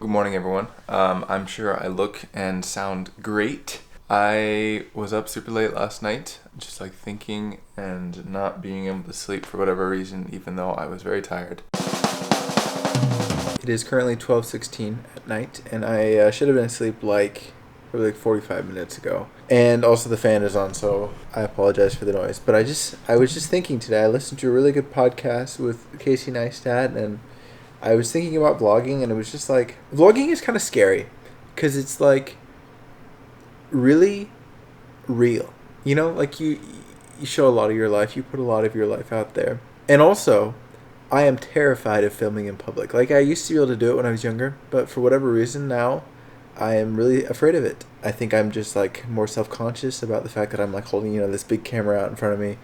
Good morning, everyone. I'm sure I look and sound great. I was up super late last night, just like thinking and not being able to sleep for whatever reason, even though I was very tired. It is currently 12:16 at night, and I should have been asleep probably 45 minutes ago. And also the fan is on, so I apologize for the noise. But I was just thinking today, I listened to a really good podcast with Casey Neistat, and I was thinking about vlogging, and it was just like, vlogging is kind of scary, because it's like really real. You know, like you show a lot of your life, you put a lot of your life out there. And also, I am terrified of filming in public. Like, I used to be able to do it when I was younger, but for whatever reason now, I am really afraid of it. I think I'm just like more self-conscious about the fact that I'm like holding, this big camera out in front of me,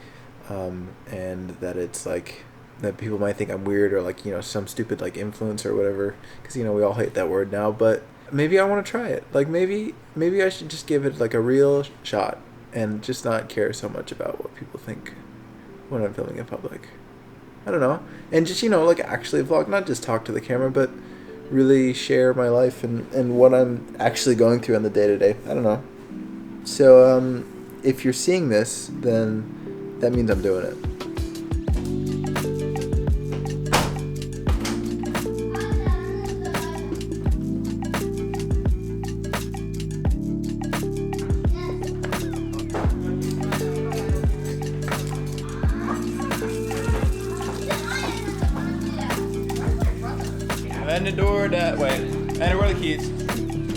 and that it's like that people might think I'm weird or like, some stupid like influencer or whatever, because we all hate that word now. But maybe I want to try it. Like maybe I should just give it like a real shot and just not care so much about what people think when I'm filming in public. I don't know. And just, like actually vlog, not just talk to the camera, but really share my life and what I'm actually going through on the day-to-day. I don't know. So if you're seeing this, then that means I'm doing it. And the door that way. Enter, where are the keys?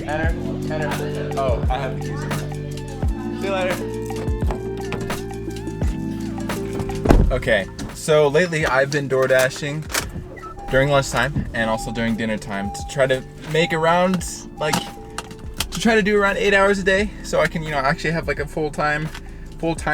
Enter. Oh, I have the keys. See you later. Okay, so lately I've been door dashing during lunchtime and also during dinner time to try to make around to do around 8 hours a day, so I can actually have like a full-time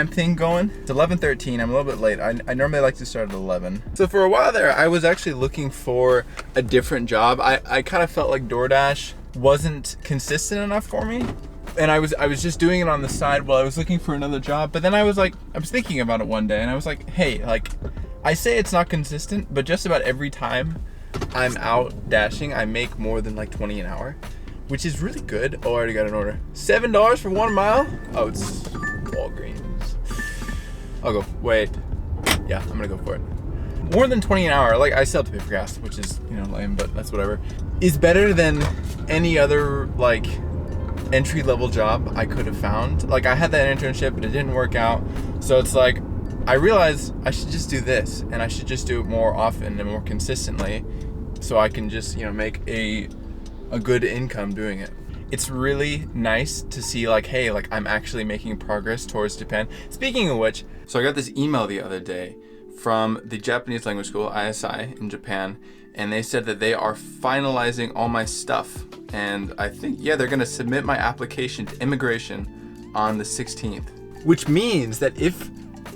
thing going. It's 11:13. I'm a little bit late. I normally like to start at 11. So for a while there, I was actually looking for a different job. I kind of felt like DoorDash wasn't consistent enough for me, and I was just doing it on the side while I was looking for another job. But then I was thinking about it one day, and I was like, hey, I say it's not consistent, but just about every time I'm out dashing, I make more than like 20 an hour, which is really good. Oh, I already got an order. $7 for 1 mile. Oh, it's Walgreens. I'll go. Wait. Yeah, I'm gonna go for it. More than 20 an hour. Like, I still have to pay for gas, which is lame, but that's whatever. Is better than any other entry level job I could have found. Like, I had that internship, but it didn't work out. So it's like I realized I should just do this, and I should just do it more often and more consistently, so I can just make a good income doing it. It's really nice to see hey, I'm actually making progress towards Japan. Speaking of which, so I got this email the other day from the Japanese language school, ISI, in Japan, and they said that they are finalizing all my stuff. And I think, they're gonna submit my application to immigration on the 16th. Which means that if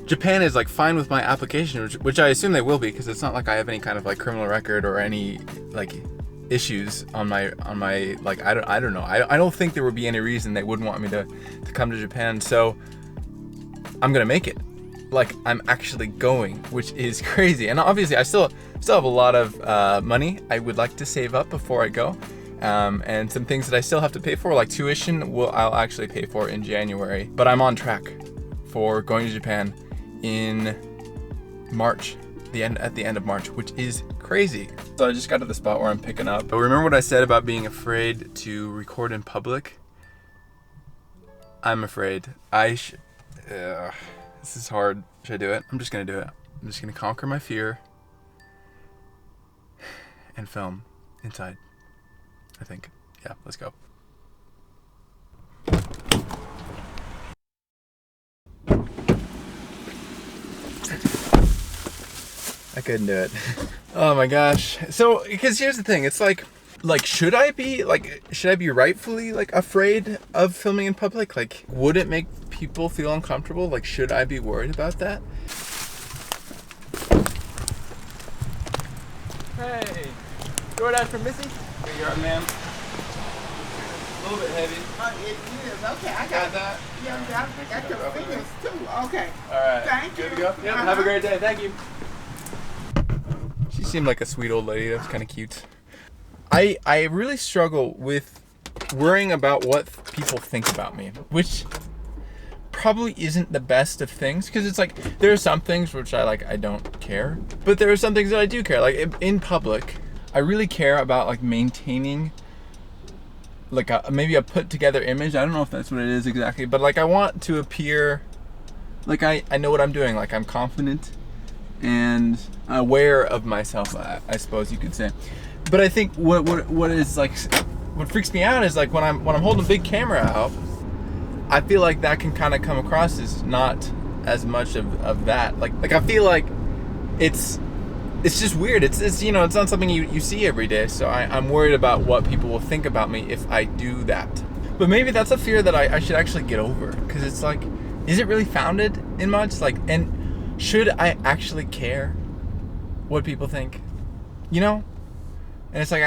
Japan is fine with my application, which I assume they will be, because it's not like I have any kind of criminal record or any issues on my I don't know. I don't think there would be any reason they wouldn't want me to come to Japan. So I'm gonna make it. I'm actually going, which is crazy. And obviously I still have a lot of money I would like to save up before I go, and some things that I still have to pay for, like tuition, I'll actually pay for in January. But I'm on track for going to Japan in March, at the end of March, which is crazy. So I just got to the spot where I'm picking up. But remember what I said about being afraid to record in public? I'm afraid. This is hard. Should I do it? I'm just gonna do it. I'm just gonna conquer my fear and film inside, I think. Yeah, let's go. I couldn't do it. Oh my gosh. So, because here's the thing, it's should I be rightfully afraid of filming in public? Would it make people feel uncomfortable? Should I be worried about that? Hey, DoorDash from Missy? Here you are, ma'am. A little bit heavy. It is. Okay, I got that. Yeah, I got your fingers too. Okay. All right. Thank you. Good to go? Yep. Have a great day. Thank you. She seemed like a sweet old lady. That was kind of cute. I really struggle with worrying about what people think about me, which probably isn't the best of things, because it's like there are some things which I don't care, but there are some things that I do care. Like in public, I really care about like maintaining like maybe a put together image. I don't know if that's what it is exactly, but like I want to appear like I know what I'm doing, like I'm confident and aware of myself, I suppose you could say. But I think what is like what freaks me out is like when I'm holding a big camera out, I feel like that can kind of come across as not as much of that. Like I feel like it's just weird. It's you know, it's not something you see every day. So I'm worried about what people will think about me if I do that. But maybe that's a fear that I should actually get over, because it's like, is it really founded in much? Like, and should I actually care what people think? You know? And it's like,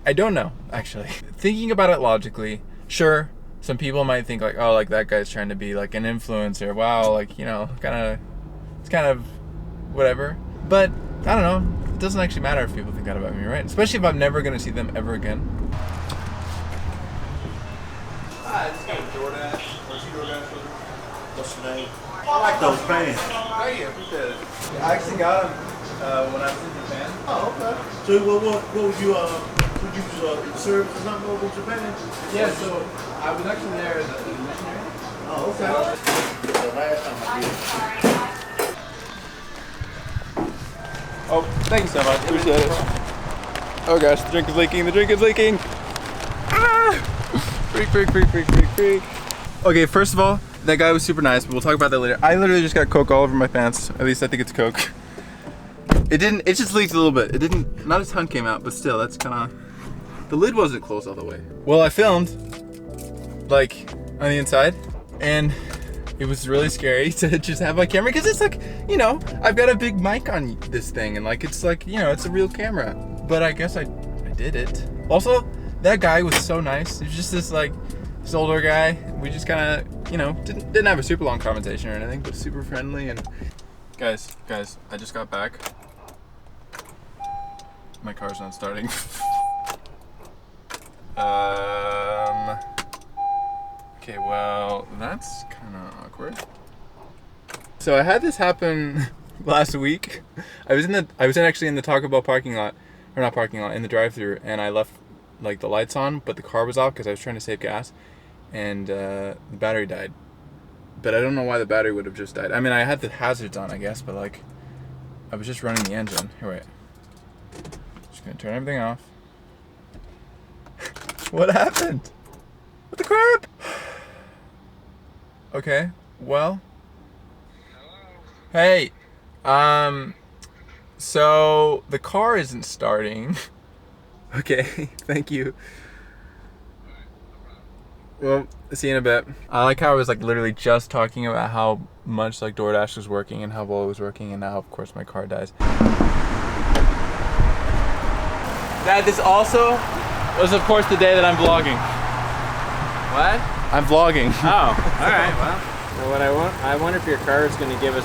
I don't know, actually. Thinking about it logically, sure, some people might think like, oh, like that guy's trying to be like an influencer. Wow, like, you know, it's kind of whatever. But I don't know, it doesn't actually matter if people think that about me, right? Especially if I'm never gonna see them ever again. Hi, this guy's DoorDash. Where's your DoorDash? What's your name? I like those pants. Thank you, appreciate it. I actually got them when I was in Japan. Oh, okay. So what would you serve or something over in Japan? Yeah, so I was actually there as a missionary. Oh, okay. The last time I did. Oh, thank you so much. Appreciate it. Oh gosh, the drink is leaking. The drink is leaking. Ah! Freak. Okay, first of all, that guy was super nice, but we'll talk about that later. I literally just got Coke all over my pants. At least I think it's Coke. It just leaked a little bit. It didn't, not a ton came out, but still, that's kind of, the lid wasn't closed all the way. Well, I filmed, like, on the inside, and it was really scary to just have my camera, because it's like, you know, I've got a big mic on this thing, and like, it's like, you know, it's a real camera. But I guess I did it. Also, that guy was so nice. He was just this like, this older guy. We just kind of, you know, didn't have a super long conversation or anything, but super friendly. And guys, I just got back. My car's not starting. Okay, well, that's kind of awkward. So I had this happen last week. I was actually in the Taco Bell parking lot, or not parking lot, in the drive-thru, and I left like the lights on, but the car was off because I was trying to save gas, and the battery died. But I don't know why the battery would have just died. I mean, I had the hazards on, I guess, but like, I was just running the engine. Here, wait. Just gonna turn everything off. What happened? What the crap? Okay, well. Hey, so the car isn't starting. Okay, thank you. Well, see you in a bit. I like how I was like literally just talking about how much like DoorDash was working and how well it was working, and now of course my car dies. Dad, this also was of course the day that I'm vlogging. What? I'm vlogging. Oh, all right. Well, what I wonder if your car is going to give us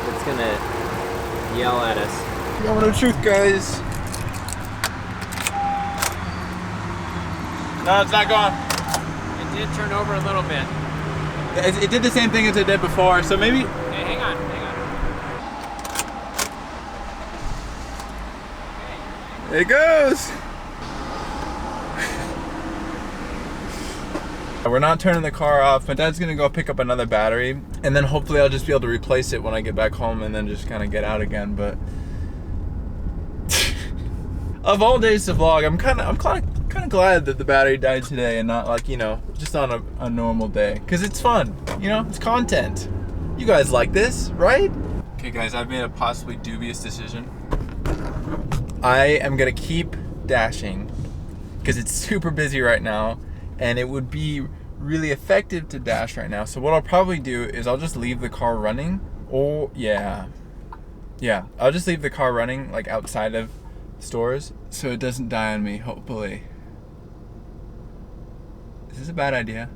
it's going to yell at us. Moment of truth, guys. No, it's not gone. It did turn over a little bit. It did the same thing as it did before, so maybe. Hey, hang on. There it goes. We're not turning the car off. My dad's gonna go pick up another battery, and then hopefully I'll just be able to replace it when I get back home, and then just kind of get out again. But of all days to vlog, I'm kind of glad that the battery died today, and not like, you know, just on a normal day, because it's fun. You know, it's content. You guys like this, right? Okay, guys, I've made a possibly dubious decision. I am gonna keep dashing because it's super busy right now, and it would be really effective to dash right now. So what I'll probably do is I'll just leave the car running. Oh, yeah, I'll just leave the car running like outside of stores so it doesn't die on me, hopefully. Is this a bad idea?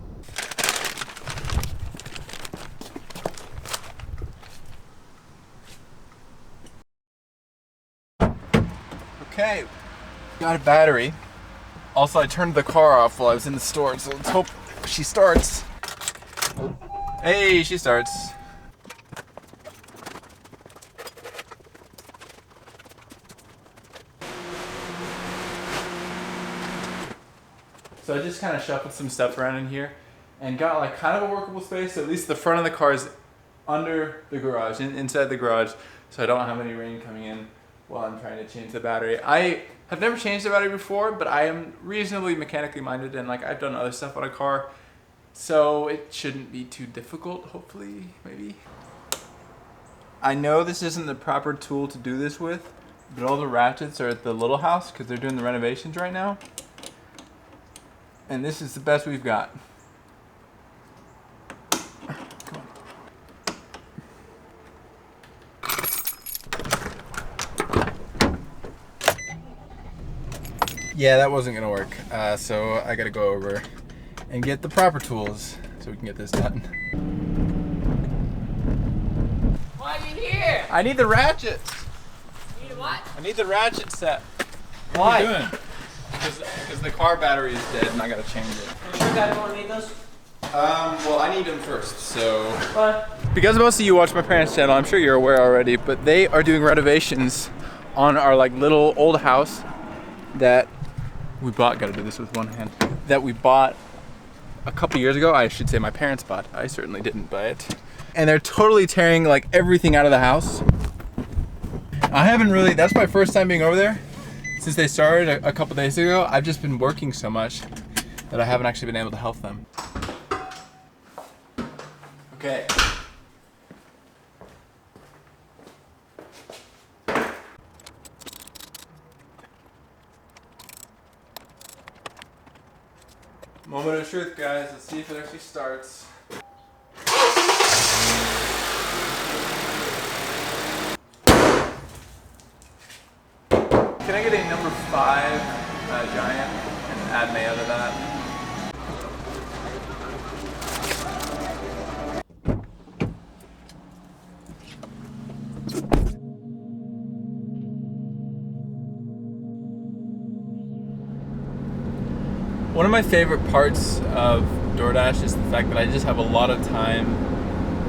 Okay, Got a battery. Also, I turned the car off while I was in the store, so let's hope she starts. Hey, she starts. So I just kind of shuffled some stuff around in here and got like kind of a workable space. So at least the front of the car is under the garage, inside the garage, so I don't have any rain coming in while I'm trying to change the battery. I have never changed the battery before, but I am reasonably mechanically minded, and like I've done other stuff on a car, so it shouldn't be too difficult, hopefully, maybe. I know this isn't the proper tool to do this with, but all the ratchets are at the little house because they're doing the renovations right now. And this is the best we've got. Come on. Yeah, that wasn't gonna work. So I gotta go over and get the proper tools so we can get this done. Why are you here? I need the ratchet. You need what? I need the ratchet set. Why? What are you doing? Because the car battery is dead and I gotta change it. You sure guys won't need those? Well, I need them first, so. What? Because most of you watch my parents' channel, I'm sure you're aware already, but they are doing renovations on our like little old house that we bought. Gotta do this with one hand. That we bought a couple years ago. I should say my parents bought. I certainly didn't buy it. And they're totally tearing like everything out of the house. I haven't really. That's my first time being over there. Since they started a couple days ago, I've just been working so much that I haven't actually been able to help them. Okay. Moment of truth, guys. Let's see if it actually starts. Can I get a number 5 giant and add mayo to that? One of my favorite parts of DoorDash is the fact that I just have a lot of time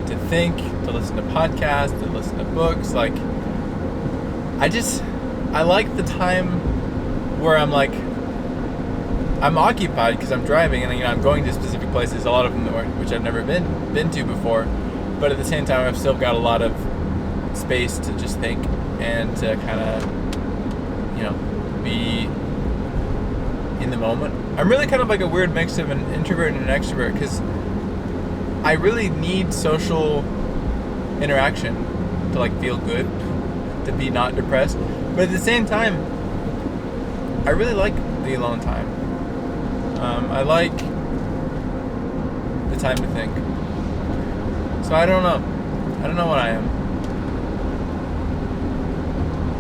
to think, to listen to podcasts, to listen to books. Like, I like the time where I'm like, I'm occupied because I'm driving and I'm going to specific places, a lot of them which I've never been to before, but at the same time I've still got a lot of space to just think and to kind of, be in the moment. I'm really kind of like a weird mix of an introvert and an extrovert because I really need social interaction to like feel good, to be not depressed. But at the same time, I really like the alone time. I like the time to think. So I don't know. I don't know what I am.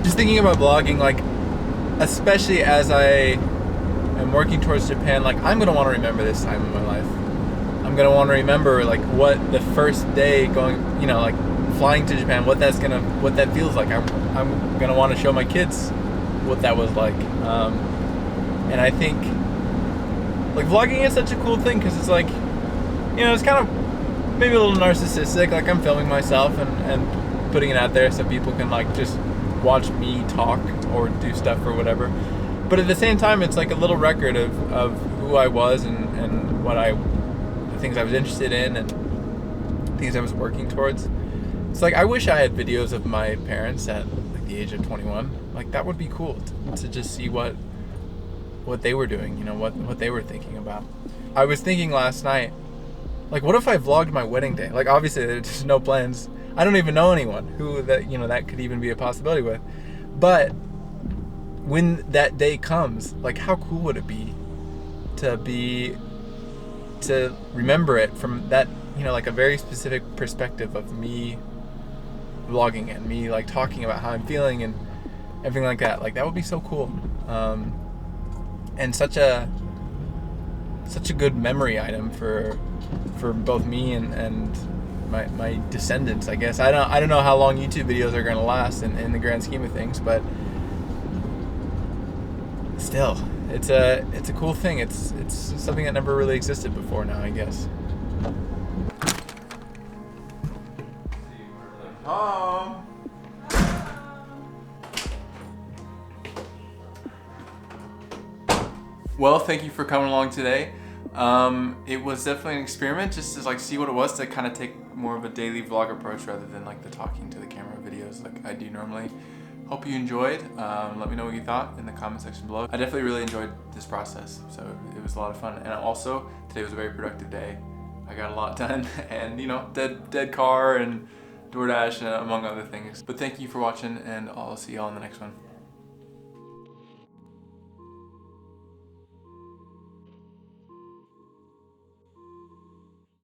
Just thinking about vlogging, like, especially as I am working towards Japan, like, I'm gonna want to remember this time in my life. I'm gonna want to remember like what the first day going, like flying to Japan, what that feels like. I'm gonna want to show my kids what that was like. And I think like vlogging is such a cool thing because it's like, it's kind of maybe a little narcissistic. Like I'm filming myself and putting it out there so people can like just watch me talk or do stuff or whatever. But at the same time, it's like a little record of who I was and what the things I was interested in and things I was working towards. It's like I wish I had videos of my parents at like the age of 21. Like that would be cool to just see what they were doing, what they were thinking about. I was thinking last night, like what if I vlogged my wedding day? Like obviously there's no plans. I don't even know anyone who that could even be a possibility with. But when that day comes, like how cool would it be to remember it from that, like a very specific perspective of me vlogging and me like talking about how I'm feeling and everything like that. Like that would be so cool. And such a good memory item for both me and my descendants, I guess. I don't know how long YouTube videos are gonna last in the grand scheme of things, but still, it's a cool thing. It's something that never really existed before now, I guess. Well, thank you for coming along today. It was definitely an experiment just to like see what it was, to kind of take more of a daily vlog approach rather than like the talking to the camera videos like I do normally. Hope you enjoyed. Let me know what you thought in the comment section below. I definitely really enjoyed this process, so it was a lot of fun. And also, today was a very productive day. I got a lot done, and you know, dead car and DoorDash, among other things. But thank you for watching, and I'll see y'all in the next one.